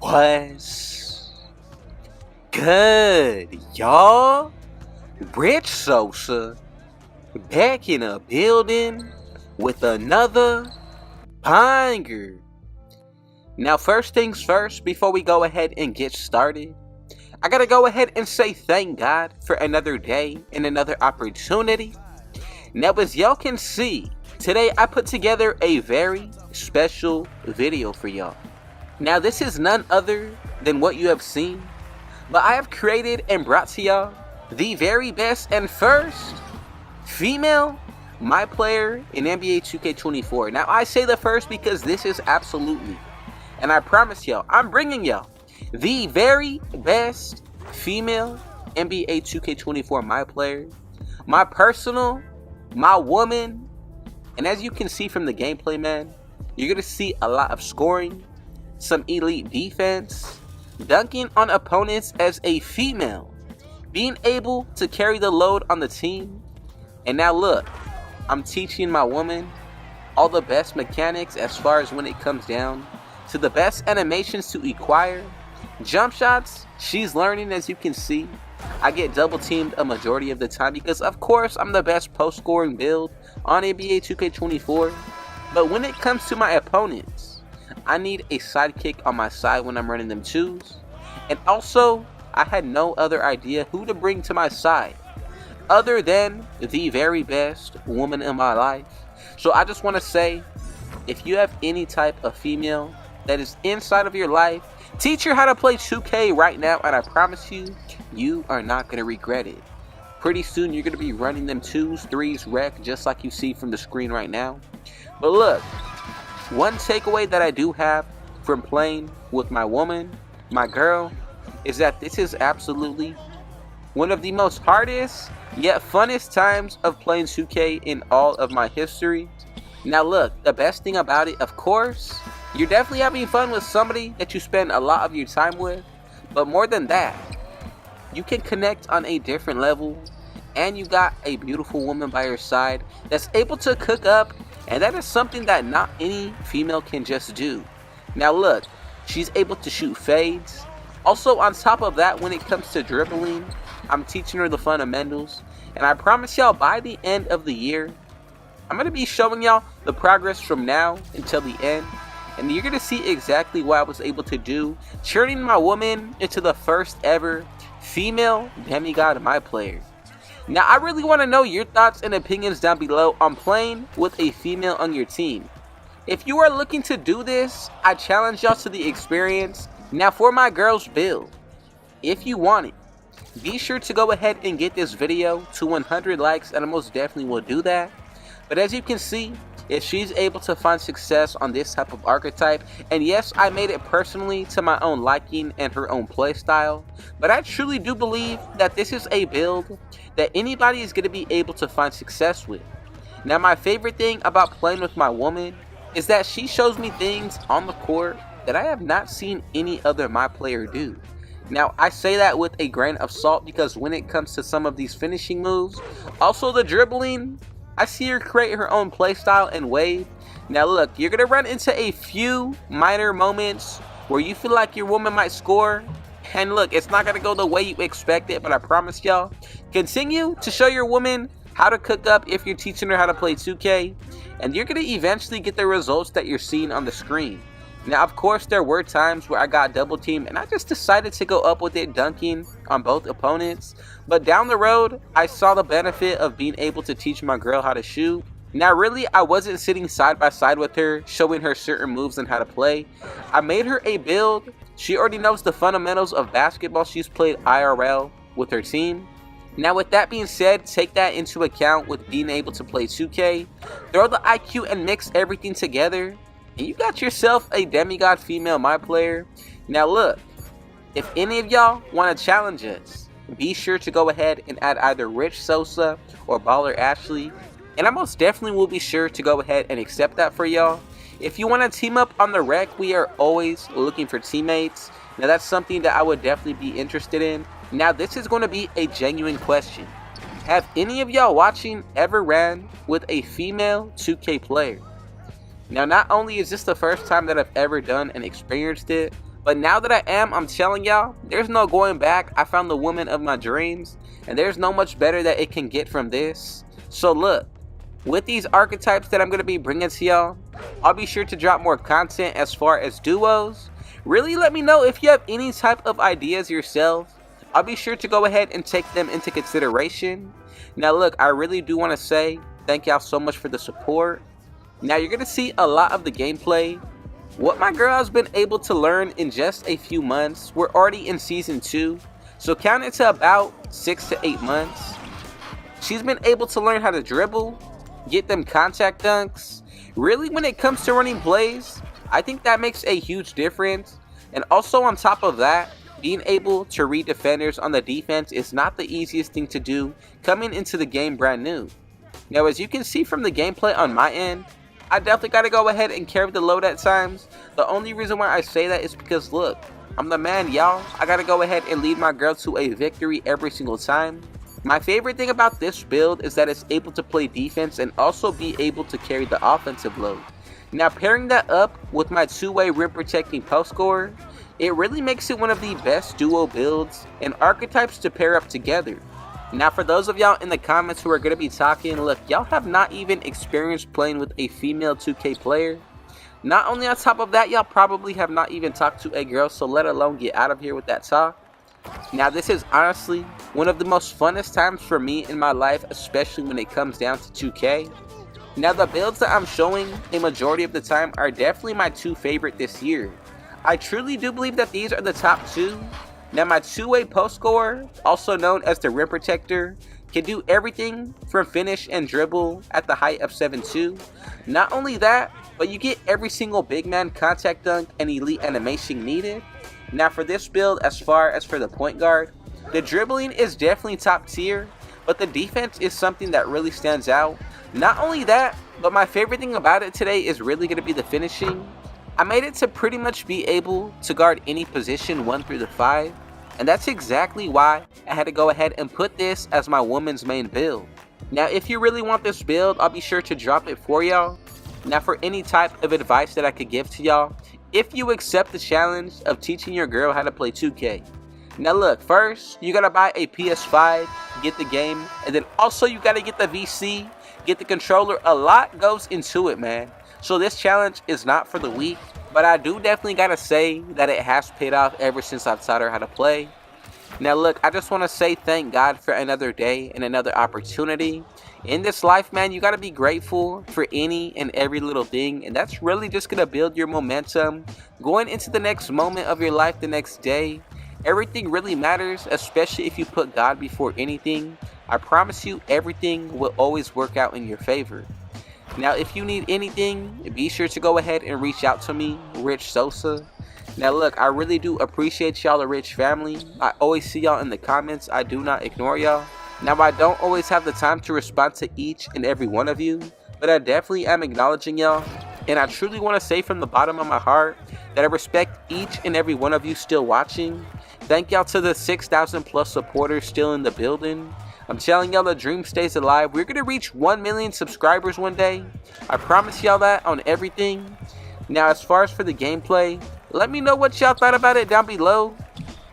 What's good, y'all? Rich Sosa back in a building with another banger. Now, first things first, before we go ahead and get started, I gotta go ahead and say thank God for another day and another opportunity. Now, as y'all can see, today I put together a very special video for y'all. Now, this is none other than what you have seen, but I have created and brought to y'all the very best and first female my player in NBA 2K24. Now, I say the first because this is absolutely, and I promise y'all, I'm bringing y'all the very best female NBA 2K24 my player, my personal, my woman. And as you can see from the gameplay, man, you're gonna see a lot of scoring, some elite defense, dunking on opponents as a female, being able to carry the load on the team. And now look, I'm teaching my woman all the best mechanics as far as when it comes down to the best animations to acquire. Jump shots, she's learning. As you can see, I get double teamed a majority of the time because of course I'm the best post scoring build on NBA 2K24. But when it comes to my opponents, I need a sidekick on my side when I'm running them twos. And also, I had no other idea who to bring to my side other than the very best woman in my life. So I just want to say, if you have any type of female that is inside of your life, teach her how to play 2K right now, and I promise you, you are not going to regret it. Pretty soon you're going to be running them twos, threes, rec, just like you see from the screen right now. But look, one takeaway that I do have from playing with my woman, my girl, is that this is absolutely one of the most hardest yet funnest times of playing 2K in all of my history. Now look, the best thing about it, of course, you're definitely having fun with somebody that you spend a lot of your time with, but more than that, you can connect on a different level, and you got a beautiful woman by your side that's able to cook up. And that is something that not any female can just do. Now look, she's able to shoot fades. Also, on top of that, when it comes to dribbling, I'm teaching her the fundamentals. And I promise y'all, by the end of the year, I'm going to be showing y'all the progress from now until the end. And you're going to see exactly what I was able to do, turning my woman into the first ever female demigod my player. Now, I really want to know your thoughts and opinions down below on playing with a female on your team. If you are looking to do this, I challenge y'all to the experience. Now, for my girl's build, if you want it, be sure to go ahead and get this video to 100 likes, and I most definitely will do that. But as you can see, if she's able to find success on this type of archetype, and yes, I made it personally to my own liking and her own playstyle, but I truly do believe that this is a build that anybody is going to be able to find success with. Now, my favorite thing about playing with my woman is that she shows me things on the court that I have not seen any other my player do. Now, I say that with a grain of salt because when it comes to some of these finishing moves, also the dribbling, I see her create her own playstyle and wave. Now look, you're going to run into a few minor moments where you feel like your woman might score. And look, it's not going to go the way you expect it, but I promise y'all, continue to show your woman how to cook up if you're teaching her how to play 2K. And you're going to eventually get the results that you're seeing on the screen. Now, of course, there were times where I got double teamed and I just decided to go up with it, dunking on both opponents. But down the road, I saw the benefit of being able to teach my girl how to shoot. Now, really, I wasn't sitting side by side with her, showing her certain moves and how to play. I made her a build. She already knows the fundamentals of basketball. She's played IRL with her team. Now, with that being said, take that into account with being able to play 2K. Throw the IQ and mix everything together, and you got yourself a demigod female my player. Now look, if any of y'all want to challenge us, be sure to go ahead and add either Rich Sosa or Baller Ashley, and I most definitely will be sure to go ahead and accept that for y'all. If you want to team up on the rec, we are always looking for teammates. Now that's something that I would definitely be interested in. Now this is going to be a genuine question. Have any of y'all watching ever ran with a female 2K player? Now, not only is this the first time that I've ever done and experienced it, But now that I am, I'm telling y'all, there's no going back. I found the woman of my dreams, and there's no much better that it can get from this. So look, with these archetypes that I'm going to be bringing to y'all, I'll be sure to drop more content as far as duos. Really let me know if you have any type of ideas yourself. I'll be sure to go ahead and take them into consideration. Now look, I really do want to say thank y'all so much for the support. Now you're going to see a lot of the gameplay. What my girl has been able to learn in just a few months. We're already in season 2, so count it to about 6 to 8 months. She's been able to learn how to dribble, get them contact dunks. Really, when it comes to running plays, I think that makes a huge difference. And also on top of that, being able to read defenders on the defense is not the easiest thing to do coming into the game brand new. Now as you can see from the gameplay on my end, I definitely got to go ahead and carry the load at times. The only reason why I say that is because look, I'm the man, y'all. I got to go ahead and lead my girl to a victory every single time. My favorite thing about this build is that it's able to play defense and also be able to carry the offensive load. Now pairing that up with my two-way rim protecting post scorer, it really makes it one of the best duo builds and archetypes to pair up together. Now for those of y'all in the comments who are going to be talking, look, y'all have not even experienced playing with a female 2K player. Not only on top of that, y'all probably have not even talked to a girl, so let alone get out of here with that talk. Now this is honestly one of the most funnest times for me in my life, especially when it comes down to 2K. Now the builds that I'm showing a majority of the time are definitely my 2 favorite this year. I truly do believe that these are the top 2. Now my two-way post scorer, also known as the rim protector, can do everything from finish and dribble at the height of 7'2". Not only that, but you get every single big man contact dunk and elite animation needed. Now for this build, as far as for the point guard, the dribbling is definitely top tier, but the defense is something that really stands out. Not only that, but my favorite thing about it today is really going to be the finishing. I made it to pretty much be able to guard any position 1 through the 5. And that's exactly why I had to go ahead and put this as my woman's main build. Now if you really want this build, I'll be sure to drop it for y'all. Now for any type of advice that I could give to y'all, if you accept the challenge of teaching your girl how to play 2K. Now look, first you gotta buy a PS5, get the game, and then also you gotta get the VC, get the controller. A lot goes into it, man. So this challenge is not for the weak. But I do definitely gotta say that it has paid off ever since I've taught her how to play. Now look, I just want to say thank God for another day and another opportunity. In this life, man, you gotta be grateful for any and every little thing. And that's really just gonna build your momentum going into the next moment of your life, the next day. Everything really matters, especially if you put God before anything. I promise you, everything will always work out in your favor. Now if you need anything, be sure to go ahead and reach out to me, Rich Sosa. Now look, I really do appreciate y'all, the Rich family. I always see y'all in the comments. I do not ignore y'all. Now I don't always have the time to respond to each and every one of you, but I definitely am acknowledging y'all. And I truly want to say from the bottom of my heart that I respect each and every one of you still watching. Thank y'all to the 6,000 plus supporters still in the building. I'm telling y'all, the dream stays alive. We're going to reach 1 million subscribers one day. I promise y'all that on everything. Now, as far as for the gameplay, let me know what y'all thought about it down below.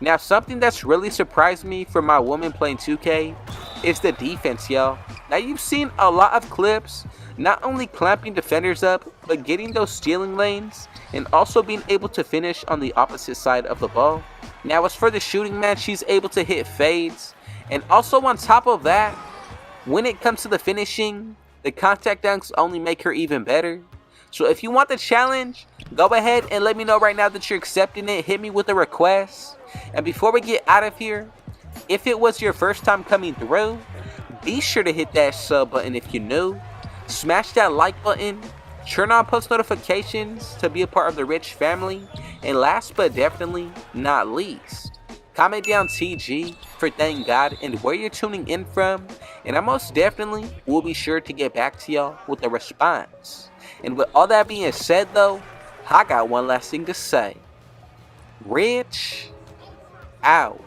Now, something that's really surprised me for my woman playing 2K is the defense, y'all. Now, you've seen a lot of clips, not only clamping defenders up, but getting those stealing lanes, and also being able to finish on the opposite side of the ball. Now, as for the shooting, man, she's able to hit fades. And also on top of that, when it comes to the finishing, the contact dunks only make her even better. So if you want the challenge, go ahead and let me know right now that you're accepting it. Hit me with a request. And before we get out of here, if it was your first time coming through, be sure to hit that sub button if you're new. Smash that like button. Turn on post notifications to be a part of the Rich family. And last but definitely not least, comment down TG for thank God and where you're tuning in from, and I most definitely will be sure to get back to y'all with a response. And with all that being said though, I got one last thing to say. Rich out.